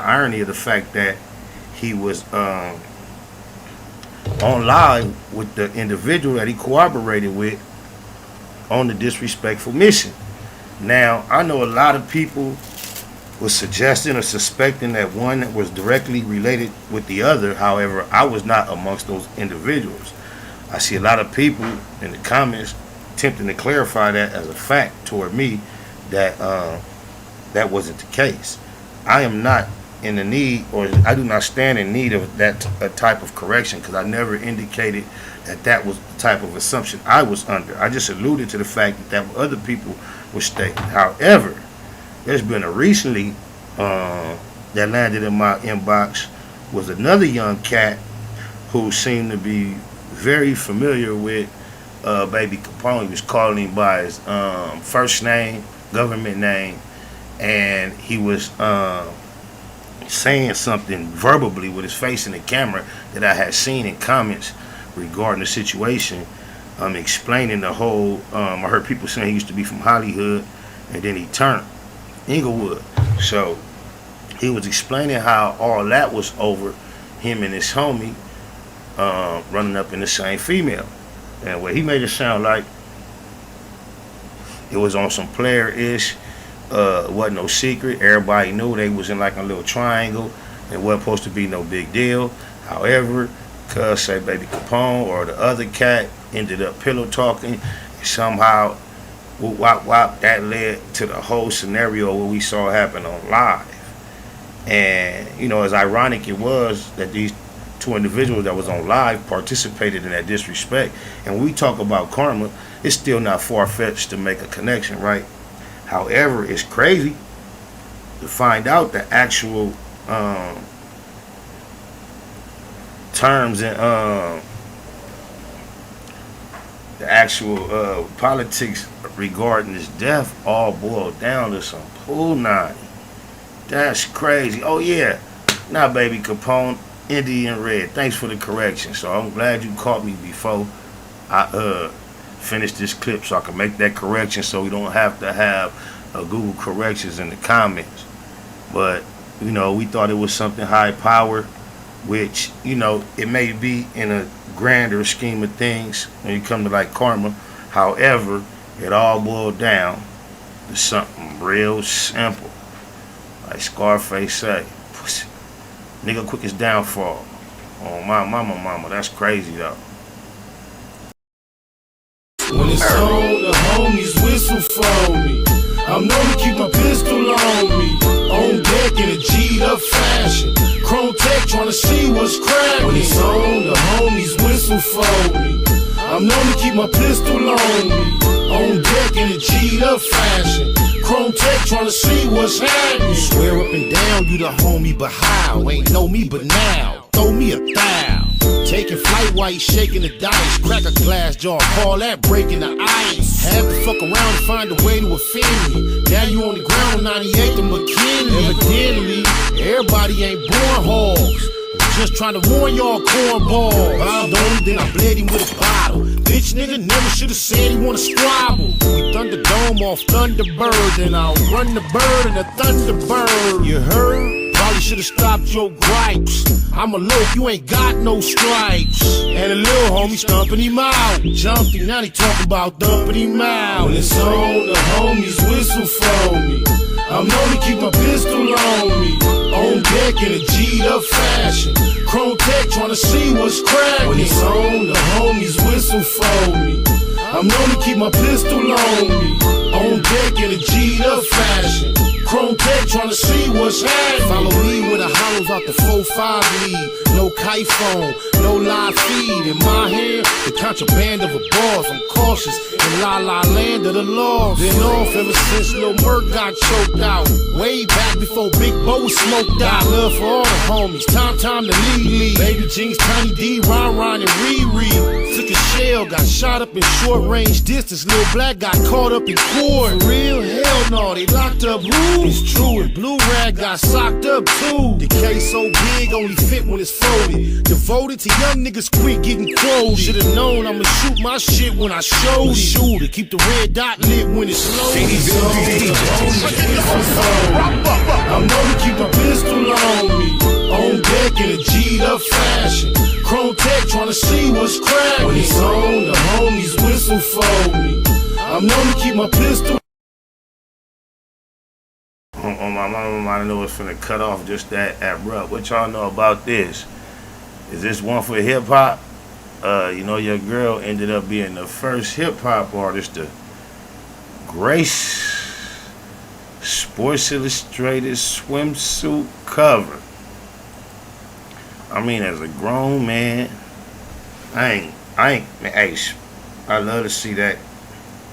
irony of the fact that he was on live with the individual that he cooperated with on the disrespectful mission. Now, I know a lot of people was suggesting or suspecting that one was directly related with the other. However, I was not amongst those individuals. I see a lot of people in the comments attempting to clarify that as a fact toward me that that wasn't the case. I am not in the need, or I do not stand in need of that type of correction, because I never indicated that that was the type of assumption I was under. I just alluded to the fact that other people were stating. However, there's been a recently that landed in my inbox was another young cat who seemed to be very familiar with Baby Capone. He was calling him by his first name, government name, and he was saying something verbally with his face in the camera that I had seen in comments regarding the situation, explaining the whole, I heard people saying he used to be from Hollywood and then he turned Inglewood. So he was explaining how all that was over him and his homie running up in the same female. And what he made it sound like it was on some player-ish, wasn't no secret. Everybody knew they was in like a little triangle. It wasn't supposed to be no big deal. However, cuz say Baby Capone or the other cat ended up pillow talking, and somehow wop, that led to the whole scenario what we saw happen on live. And you know, as ironic it was that these two individuals that was on live participated in that disrespect. And when we talk about karma, it's still not far-fetched to make a connection, right? However, it's crazy to find out the actual terms and the actual politics regarding his death all boiled down to some punani. That's crazy. Oh yeah, not Baby Capone, Indian Red. Thanks for the correction. So I'm glad you caught me before I finish this clip so I can make that correction so we don't have to have Google corrections in the comments. But you know, we thought it was something high power, which, you know, it may be in a grander scheme of things when you come to like karma. However, it all boiled down to something real simple. Like Scarface say, nigga quick as downfall. Oh my mama, that's crazy though. When it's on, the homies whistle for me. I'm known to keep my pistol on me. On deck in a G'd up fashion. Chrome tech tryna see what's cracking. When it's on, the homies whistle for me. I'm known to keep my pistol on me. On deck in a G'd up fashion. Chrome tech tryna see what's happening. Swear up and down you the homie, but how? Ain't know me but now. Throw me a thou. Taking flight while you shaking the dice. Crack a glass jar, call that breaking the ice. Had to fuck around and find a way to offend me. Now you on the ground on 98th and McKinley. Evidently, everybody ain't born hogs. Just trying to warn y'all cornballs. Bombed on him, then I bled him with a bottle. Bitch nigga never should've said he wanna squabble. We Thunderdome off Thunderbird, and I'll run the bird and the Thunderbird. You heard? Probably should've stopped your gripes. I'm a loaf, you ain't got no stripes. And a little homie stumping him out. Jumped him, now he talking about dumping him out. When it's on, the homies whistle for me. I'm known to keep my pistol on me. On deck in a G'd up fashion. Chrome tech tryna see what's cracking. When it's on, the homies whistle for me. I'm known to keep my pistol on me. On deck in a G'd up fashion. Chrome tech tryna see what's happening. Follow me with the hollows out the 4-5 lead. No kite phone, no live feed. In my hand, the contraband of a boss. I'm cautious in La La Land of the law. Been off ever since Lil Merc got choked out. Way back before Big Bo was smoked out. Love for all the homies, time to lead. Baby Jinx, Tiny D, Ron and Riri. Took a shell, got shot up in short range distance. Lil Black got caught up in court. For real? Hell no, they locked up who? It's true, and Blue Rag got socked up too. The case so big, only fit when it's folded. Devoted to young niggas quit getting quoted. Should've known I'ma shoot my shit when I showed it. Shoot it, keep the red dot lit when it's loaded. I'm known to keep my pistol on me. On deck in a G'd up fashion. Chrome tech tryna see what's cracking. When it's on, the homies whistle for me. I'm known to keep my pistol. On my mama, I know it's finna cut off just that abrupt. What y'all know about this? Is this one for hip hop? You know, your girl ended up being the first hip hop artist to grace Sports Illustrated swimsuit cover. I mean, as a grown man, I love to see that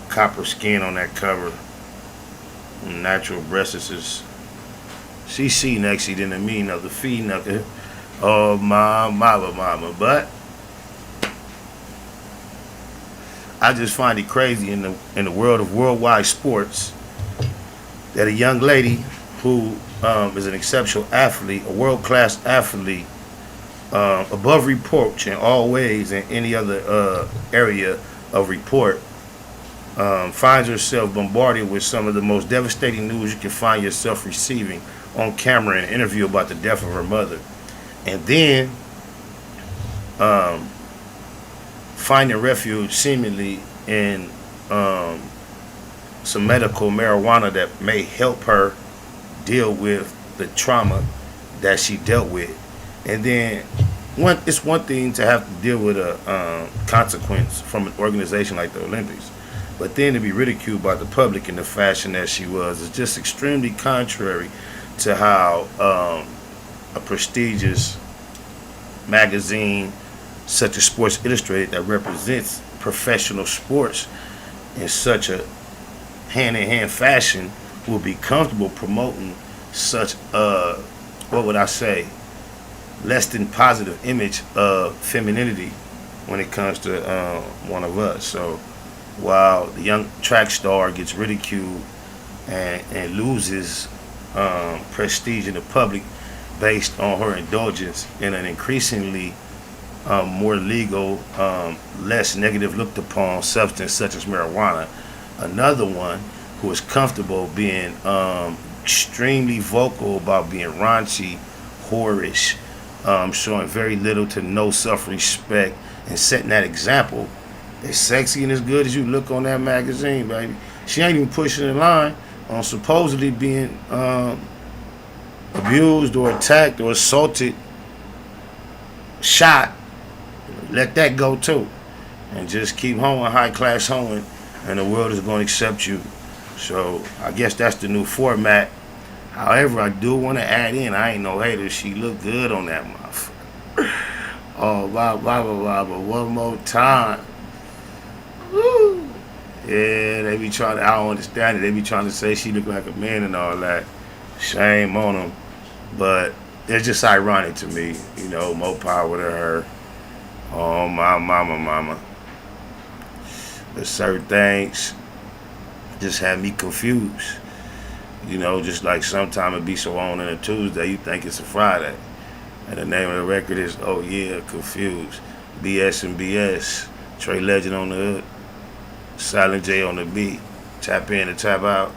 copper skin on that cover. Natural breasts is CC nexy than the mean of the fee knucker. Oh my mama. But I just find it crazy in the world of worldwide sports that a young lady who is an exceptional athlete, a world-class athlete, above reproach in all ways and any other area of report, finds herself bombarded with some of the most devastating news you can find yourself receiving on camera in an interview about the death of her mother. And then finding refuge seemingly in some medical marijuana that may help her deal with the trauma that she dealt with. And then it's one thing to have to deal with a consequence from an organization like the Olympics, but then to be ridiculed by the public in the fashion that she was is just extremely contrary to how a prestigious magazine such as Sports Illustrated that represents professional sports in such a hand-in-hand fashion will be comfortable promoting such a, what would I say, less than positive image of femininity when it comes to one of us. So while the young track star gets ridiculed and loses prestige in the public based on her indulgence in an increasingly more legal, less negative looked upon substance such as marijuana, another one who is comfortable being extremely vocal about being raunchy, whorish, showing very little to no self-respect and setting that example, as sexy and as good as you look on that magazine, baby. She ain't even pushing the line on supposedly being abused or attacked or assaulted, shot. Let that go too, and just keep hoeing, high-class hoeing, and the world is going to accept you. So I guess that's the new format. However, I do want to add in, I ain't no hater, she look good on that motherfucker. Oh, blah, blah, blah, blah, but one more time. Woo. Yeah, they be trying to, I don't understand it. They be trying to say she look like a man and all that. Shame on them. But it's just ironic to me, you know, more power to her. Oh, my mama. There's certain things just have me confused. You know, just like sometime it be so on a Tuesday, you think it's a Friday. And the name of the record is, oh yeah, Confused. BS and BS. Trey Legend on the hood. Silent J on the beat. Tap in and tap out.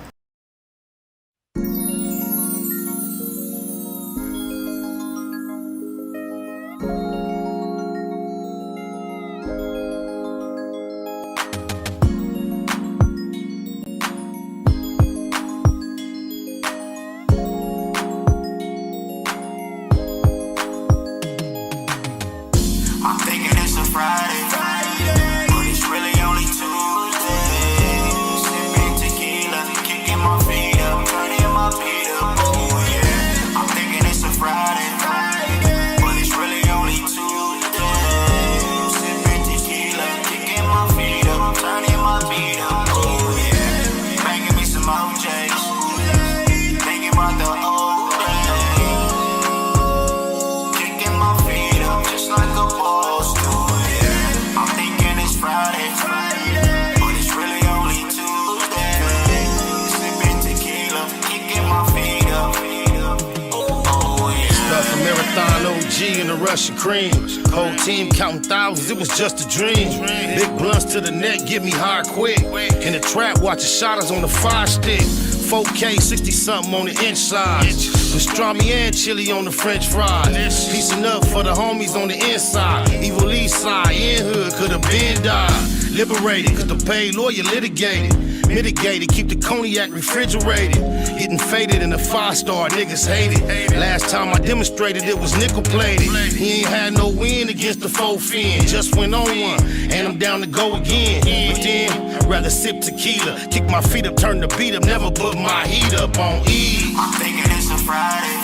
Russian cream, whole team counting thousands, it was just a dream. Big blunts to the neck, get me high quick. In the trap, watching shotters on the 5-stick. 4K, 60-something on the inside. Pastrami and chili on the French fries. Piecing up for the homies on the inside. Evil East side, in hood, could've been died. Liberated, cause the paid lawyer litigated. Mitigated, keep the cognac refrigerated. Getting faded in a 5-star, niggas hate it. Last time I demonstrated it was nickel plated. He ain't had no win against the 4 fin. Just went on one, and I'm down to go again. But then, I'd rather sip tequila. Kick my feet up, turn the beat up, never put my heat up on E. I'm thinking it's a Friday,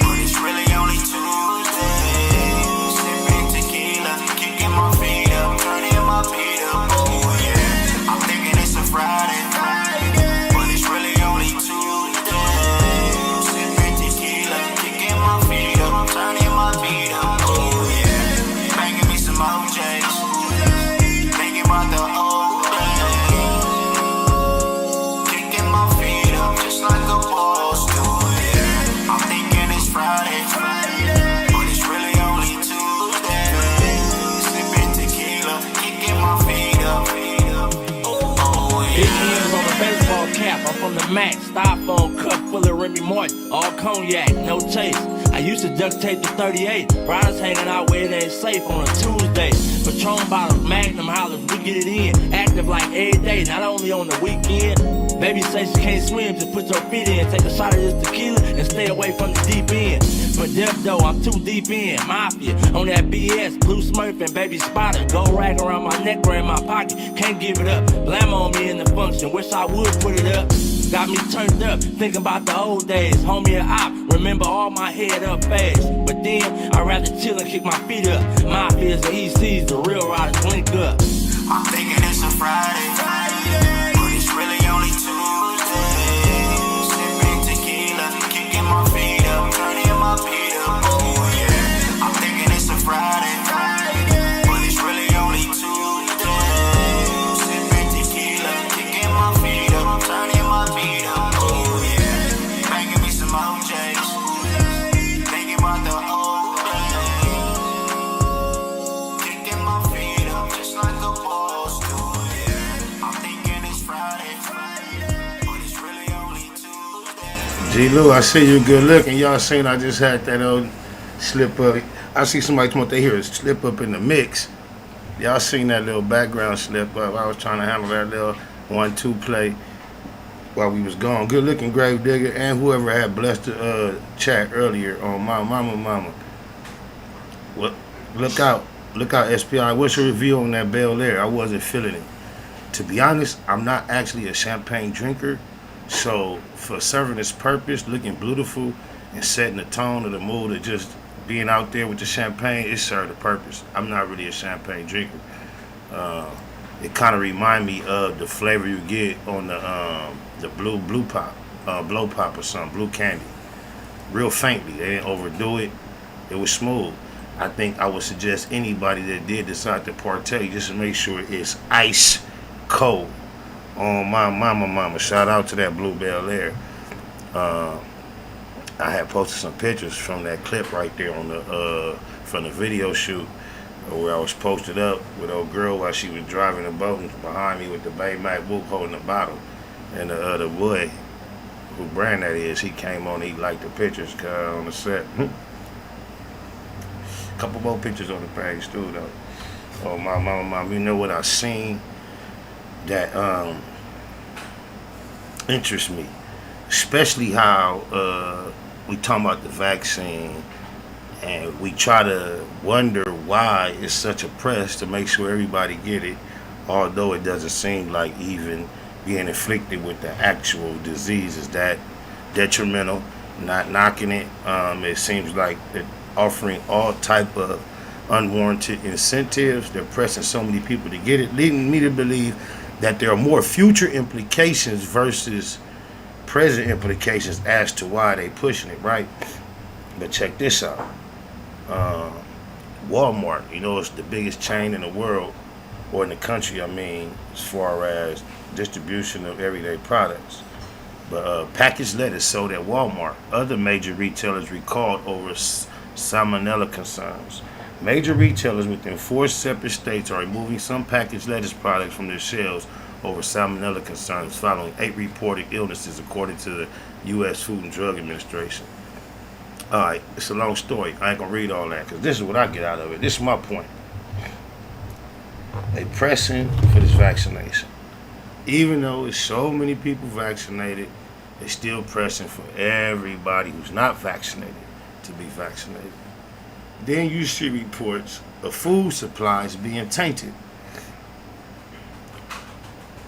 but it's really only Tuesday. Sipping tequila, kicking my feet up, turning my feet up. Oh yeah, I'm thinking it's a Friday, but it's really only Tuesday. Sipping tequila, kicking my feet up, turning my feet up. Oh yeah, banging me some OJs, thinking about the old days. Kicking my feet up just like a boss do. Mac, styrofoam cup full of Remy Martin, all cognac, no chase. I used to duct tape the 38, brothers hanging out where it ain't safe on a Tuesday. Patron bottles, Magnum hollers, we get it in, active like every day, not only on the weekend. Baby say she can't swim, just put your feet in, take a shot of this tequila and stay away from the deep end. But death though, I'm too deep in, mafia, on that BS, blue smurf and baby spotter, gold rag around my neck or in my pocket, can't give it up, blam on me in the function, wish I would put it up. Got me turned up, thinking about the old days, homie and op, remember all my head up phase. But then, I'd rather chill and kick my feet up, mafias and ECs, the real riders link up. I'm thinking it's a Friday, but it's really only Tuesday. Sipping tequila, kicking my feet up, turning my feet up. Oh yeah. I'm thinking it's a Friday, but it's really only Tuesday. Sipping tequila, kicking my feet up, turning my feet up. Oh yeah. Banging me some OJs, thinking about the old days. Kicking my feet up just like a boss do. Yeah. I'm thinking it's Friday, but it's really only Tuesday. G. Lou, I see you good looking. Y'all seen I just had that old slip up. I see somebody talking about they hear a slip up in the mix. Y'all seen that little background slip up. I was trying to handle that little 1-2 play while we was gone. Good looking Grave Digger and whoever had blessed the chat earlier on my mama. Well, look out SPI. What's your review on that Bel Air? I wasn't feeling it. To be honest, I'm not actually a champagne drinker. So for serving its purpose, looking beautiful and setting the tone of the mood of just being out there with the champagne, it served a purpose. I'm not really a champagne drinker. It kind of remind me of the flavor you get on the blue pop, blow pop or something, blue candy. Real faintly, they didn't overdo it. It was smooth. I think I would suggest anybody that did decide to partake just to make sure it's ice cold. On my mama. Shout out to that Blue Bel Air. I had posted some pictures from that clip right there on the from the video shoot where I was posted up with old girl while she was driving the boat and behind me with the Bay MacBook holding the bottle. And the boy, who brand that is, he came on, he liked the pictures on the set. Couple more pictures on the page too though. Oh my mama, you know what I seen that interests me, especially how we talking about the vaccine and we try to wonder why it's such a press to make sure everybody get it, although it doesn't seem like even being inflicted with the actual disease is that detrimental. Not knocking it. It seems like they're offering all type of unwarranted incentives. They're pressing so many people to get it, leading me to believe that there are more future implications versus present implications as to why they pushing it, right? But check this out. Walmart, you know, it's the biggest chain in the world, or in the country, I mean, as far as distribution of everyday products. But packaged lettuce sold at Walmart. Other major retailers recalled over salmonella concerns. Major retailers within 4 separate states are removing some packaged lettuce products from their shelves over salmonella concerns following 8 reported illnesses, according to the U.S. Food and Drug Administration. All right, it's a long story. I ain't gonna read all that because this is what I get out of it. This is my point. They pressing for this vaccination. Even though there's so many people vaccinated, they still pressing for everybody who's not vaccinated to be vaccinated. Then you see reports of food supplies being tainted.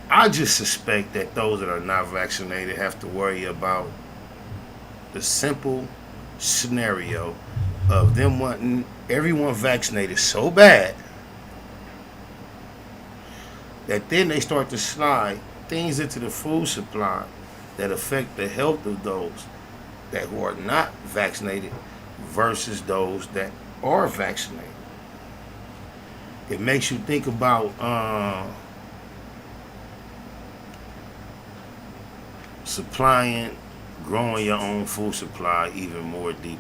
I just suspect that those that are not vaccinated have to worry about the simple scenario of them wanting everyone vaccinated so bad that then they start to slide things into the food supply that affect the health of those that who are not vaccinated versus those that are vaccinated. It makes you think about growing your own food supply even more deeply.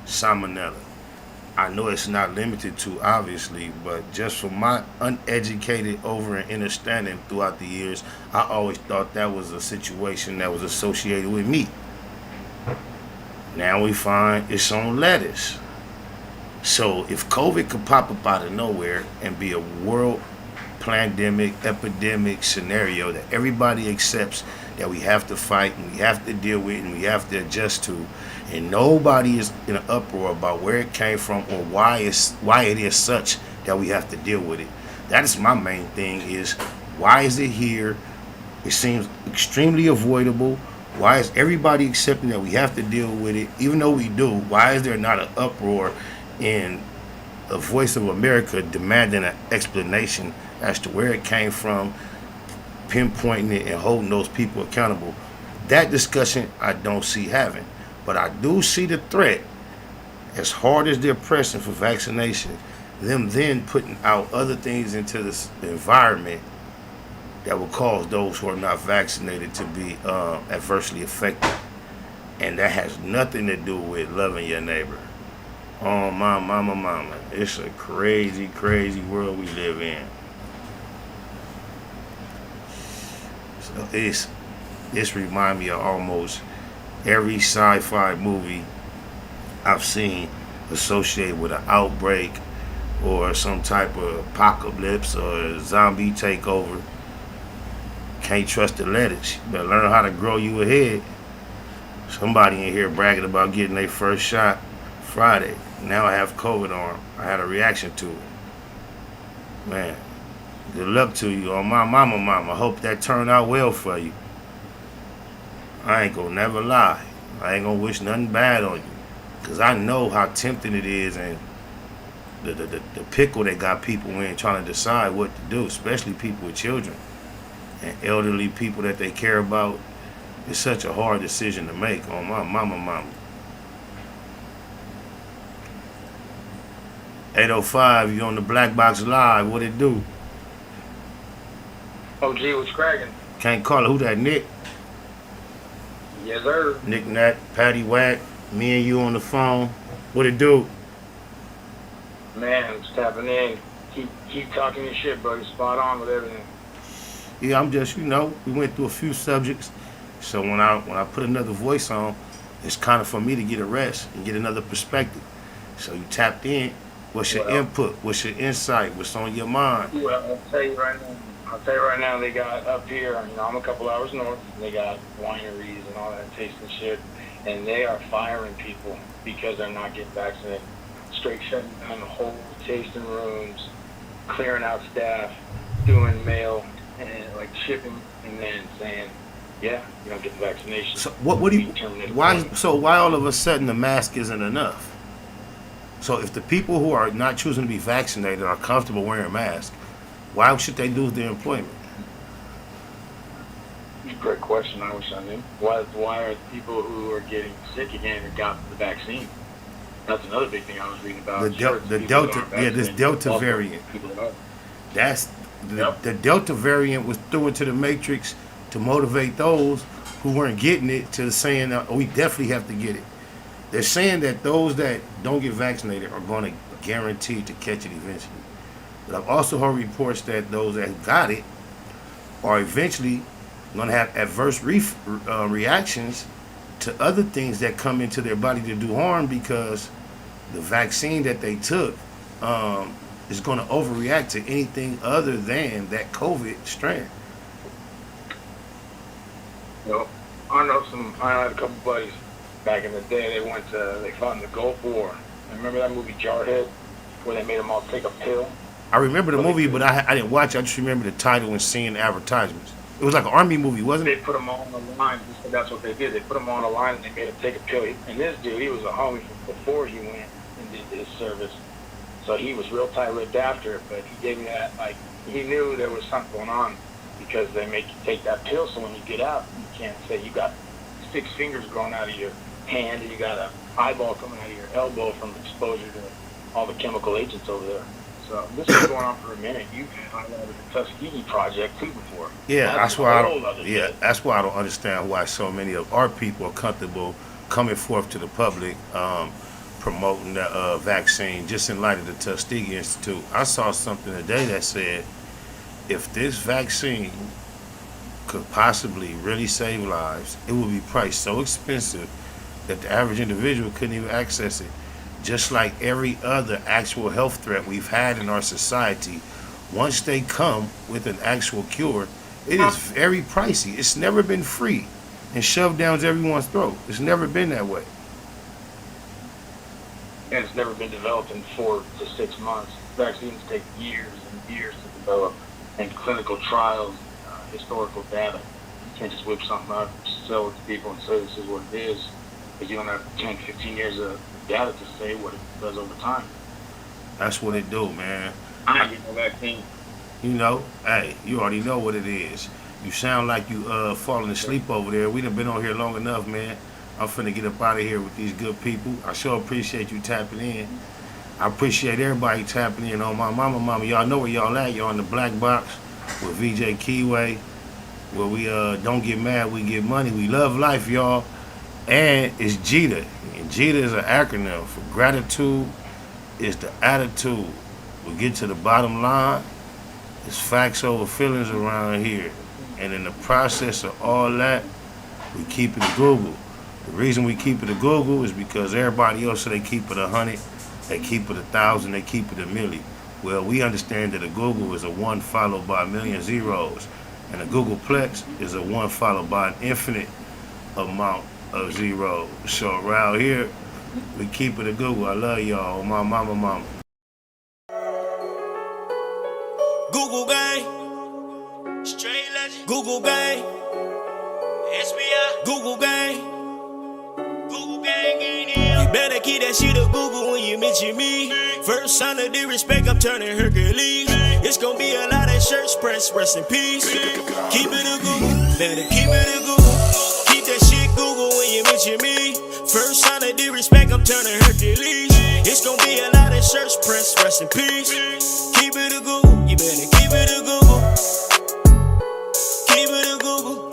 Salmonella. I know it's not limited to, obviously, but just from my uneducated over and understanding throughout the years, I always thought that was a situation that was associated with me. Now we find it's on lettuce. So if COVID could pop up out of nowhere and be a world pandemic, epidemic scenario that everybody accepts that we have to fight and we have to deal with and we have to adjust to, and nobody is in an uproar about where it came from or why it is such that we have to deal with it. That is my main thing, is why is it here? It seems extremely avoidable. Why is everybody accepting that we have to deal with it? Even though we do, why is there not an uproar in a Voice of America demanding an explanation as to where it came from, pinpointing it and holding those people accountable? That discussion I don't see having. But I do see the threat, as hard as they're pressing for vaccination, them then putting out other things into this environment that will cause those who are not vaccinated to be adversely affected. And that has nothing to do with loving your neighbor. Oh, my mama. It's a crazy, crazy world we live in. So this reminds me of almost every sci-fi movie I've seen associated with an outbreak or some type of apocalypse or a zombie takeover. Can't trust the lettuce. You better learn how to grow you a head. Somebody in here bragging about getting their first shot Friday. Now I have COVID on. I had a reaction to it. Man, good luck to you on my mama. Hope that turned out well for you. I ain't gonna never lie. I ain't gonna wish nothing bad on you. Because I know how tempting it is and the pickle that got people in trying to decide what to do, especially people with children and elderly people that they care about. It's such a hard decision to make on my mama. 805, you on the Black Box Live. What it do? OG, what's cracking? Can't call it. Who that, Nick? Yes, sir. Nick Nat, Patty Wack, me and you on the phone. What it do? Man, just tapping in. Keep talking your shit, bro. You're spot on with everything. Yeah, I'm just, we went through a few subjects. So when I put another voice on, it's kind of for me to get a rest and get another perspective. So you tapped in. What's your input? What's your insight? What's on your mind? Well, I'll tell you right now, they got up here, I'm a couple hours north, they got wineries and all that tasting shit, and they are firing people because they're not getting vaccinated. Straight shutting down the whole tasting rooms, clearing out staff, doing mail, and like shipping, and then saying, yeah, you don't get the vaccination. So what do you, why all of a sudden the mask isn't enough? So if the people who are not choosing to be vaccinated are comfortable wearing masks, why should they lose their employment? Great question. I wish I knew. Why are people who are getting sick again and got the vaccine? That's another big thing I was reading about. This Delta variant. The Delta variant was threw into the matrix to motivate those who weren't getting it to saying, we definitely have to get it. They're saying that those that don't get vaccinated are going to guarantee to catch it eventually. But I've also heard reports that those that got it are eventually going to have adverse reactions to other things that come into their body to do harm because the vaccine that they took is going to overreact to anything other than that COVID strand. Well, I had a couple buddies back in the day. They fought in the Gulf War. I remember that movie Jarhead, where they made them all take a pill. I remember the movie, but I didn't watch it. I just remember the title and seeing advertisements. It was like an army movie, wasn't it? They put them all on the line. That's what they did. They put them all on the line and they made them take a pill. And this dude, he was a homie before he went and did his service. So he was real tight-lipped after it, but he gave me that, like, he knew there was something going on because they make you take that pill, so when you get out, you can't say you got 6 fingers growing out of your hand and you got an eyeball coming out of your elbow from exposure to all the chemical agents over there. So this is going on for a minute. You've highlighted the Tuskegee Project too before. Yeah, that's why I don't understand why so many of our people are comfortable coming forth to the public, promoting the vaccine just in light of the Tuskegee Institute. I saw something today that said if this vaccine could possibly really save lives, it would be priced so expensive that the average individual couldn't even access it. Just like every other actual health threat we've had in our society, once they come with an actual cure, it is very pricey. It's never been free and shoved down everyone's throat. It's never been that way. And it's never been developed in 4 to 6 months. Vaccines take years and years to develop, and clinical trials, historical data. You can't just whip something out, sell it to people and say this is what it is, but you don't have 10, 15 years of data to say what it does over time. That's what it do, man. I get no vaccine. You know, hey, you already know what it is. You sound like you falling asleep over there. We done been on here long enough, man. I'm finna get up out of here with these good people. I sure appreciate you tapping in. I appreciate everybody tapping in on my mama. Y'all know where y'all at. Y'all in the black box with VJ Keyway, where we don't get mad, we get money. We love life, y'all. And it's JITA. And JITA is an acronym for gratitude is the attitude. We get to the bottom line. It's facts over feelings around here. And in the process of all that, we keep it a Google. The reason we keep it a Google is because everybody else, so they keep it 100, they keep it 1,000, they keep it a milli. Well, we understand that a Google is a 1 followed by a million zeros. And a Googleplex is a 1 followed by an infinite amount of zeros. So around here, we keep it a Google. I love y'all. My mama. Google gang, straight legend. Google gang, SBI. Google gang, Google gang ain't here. You better keep that shit a Google when you mention me. First sign of disrespect, I'm turning Hercules. It's gonna be a lot of shirts pressed, rest in peace. Keep it a Google, better keep it a Google. Keep that shit Google when you mention me. First sign of disrespect, I'm turning Hercules. It's gonna be a lot of shirts pressed, rest in peace. Keep it a Google, you better keep it a Google. Keep it a Google.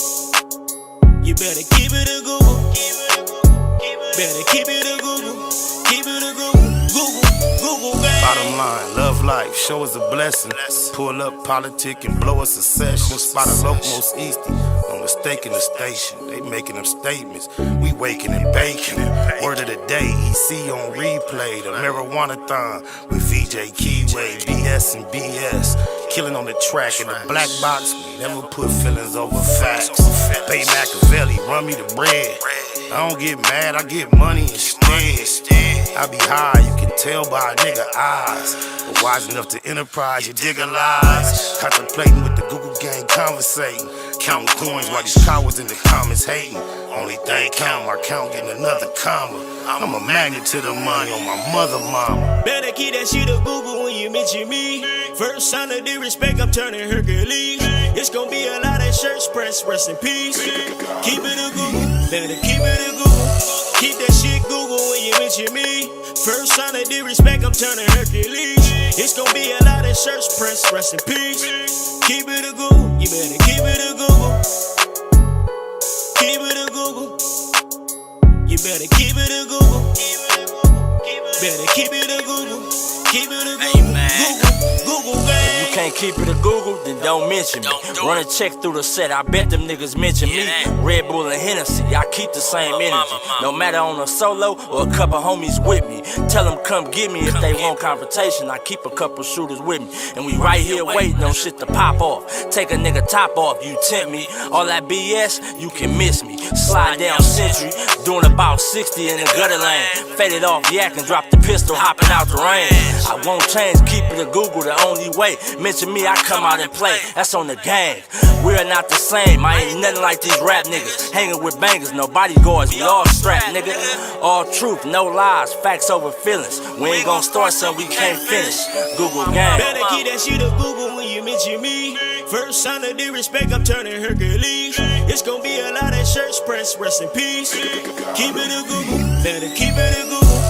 You better keep it a Google. Better keep it a Google. Keep it a Google. Google gang. Bottom line, love life, show us a blessing. Pull up politic and blow us a session. Spot a local most easty. No mistaking the station. They making them statements. We waking and baking. Word of the day, EC on replay. The marijuana-thon with VJ Keyway, BS and BS. Killing on the track in the black box. We never put feelings over facts. Bay Machiavelli, run me the bread. I don't get mad, I get money instead. I be high, you can tell by a nigga eyes. But wise enough to enterprise, you dig a lies. Contemplating with the Google gang, conversating. Counting coins while these cowards in the comments hating. Only thing count, my count getting another comma. I'm a magnet to the money on my mama. Better keep that shit a Google when you mention me. First sign of disrespect, I'm turning Hercules. It's gonna be a lot of shirts pressed, rest in peace. Keep it a Google, better keep it a Google. Keep that shit Google when you mention me. First sign of disrespect, I'm turning Hercules. It's gonna be a lot of shirts pressed, rest in peace. Keep it a Google, you better keep it a Google. Keep it a Google. You better keep it a Google. Better keep it a Google. Keep it a Google. Google gang. If you can't keep it a Google, then don't mention me. Run a check through the set, I bet them niggas mention me. Red Bull and Hennessy, I keep the same energy. No matter on a solo or a couple homies with me. Tell them come get me if they want confrontation. I keep a couple shooters with me. And we right here waiting on shit to pop off. Take a nigga top off, you tempt me. All that BS, you can miss me. Slide down Century, doing about 60 in the gutter lane. Faded off yak and drop the pistol, hopping out the rain. I won't change, keep it a Google the only way. Mention me, I come out and play. That's on the gang. We're not the same. I ain't nothing like these rap niggas. Hanging with bangers, no bodyguards, we all strapped, nigga. All truth, no lies, facts over feelings. We ain't gonna start something we can't finish. Google gang. Better keep that shit a Google when you mention me. First sign of disrespect, I'm turning Hercules. It's gonna be a lot of shirts pressed, rest in peace. Keep it a Google, better keep it a Google.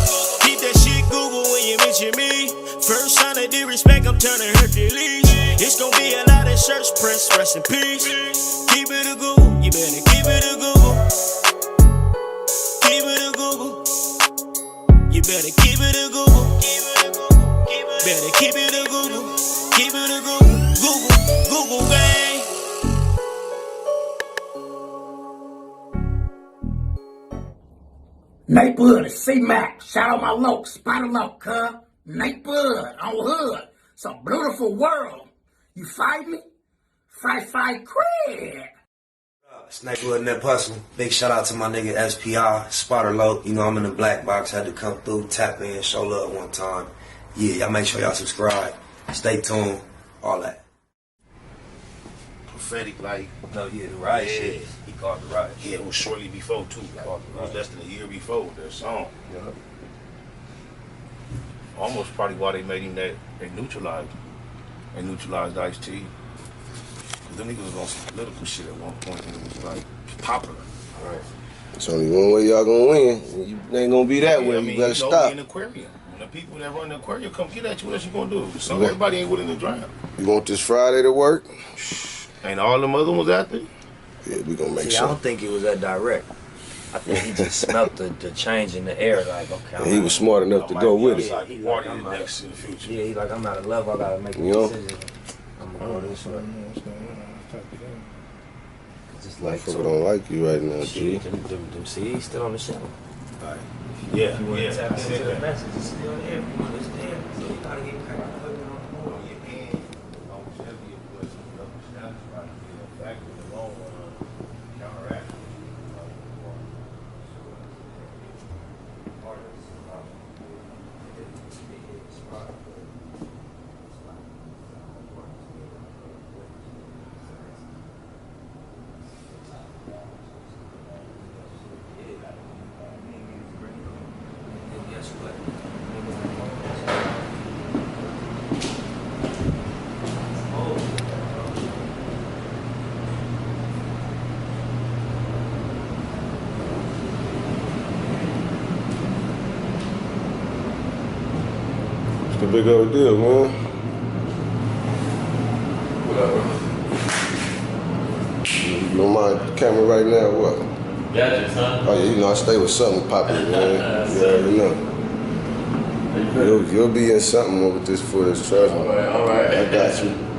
Keep that shit Google when you mention me. First sign of disrespect, I'm turning Hercules. It's gonna be a lot of shirts pressed, rest in peace. Keep it a Google, you better keep it a Google. Keep it a Google. You You better keep it a Google. Better keep it a Google. Keep it a Google. Google gang. Neighborhood is C-Mac. Shout out my loc, spot a loc, cuz. Neighborhood, on hood. It's a beautiful world. You fight me? Fight Craig. It's Neighborhood and that hustle. Big shout out to my nigga SPI, Spotter Low. You know I'm in the black box, had to come through, tap in, show love one time. Yeah, y'all make sure y'all subscribe. Stay tuned, all that. Prophetic, like. No, yeah, the riot Yeah. shit. He called the riot. Yeah, it was shortly before too. Like, it was less than a year before their song. Yeah. Almost probably why they made him that. They neutralized Ice-T. Cause them niggas was on some political shit at one point and it was like popular. Right. It's only one way y'all gonna win. You ain't gonna be that way. I mean, you better stop. We in the aquarium. When the people that run the aquarium come get at you, what else you gonna do? So everybody ain't willing to drown. You want this Friday to work? Ain't all them other ones out there? Yeah, we gonna make See, sure. I don't think it was that direct. I think he just smelt the change in the air, like, okay. And he was smart enough to go with it. Yeah, he like, I'm out of, yeah, he like, I'm out of level, I gotta make a decision. I'm gonna go this way. Motherfucker don't like you right now, G. Them CDs still on the shelf. Right. If you want to tap into the message, it's still there. If you want it's there. So you gotta get cracked up on the board. It's a big old deal, man. You don't mind the camera right now, or what? Gotcha, son. Oh yeah, you know I stay with something popping, man. You already know. You'll be in something with this footage, trust me. All right. I got you.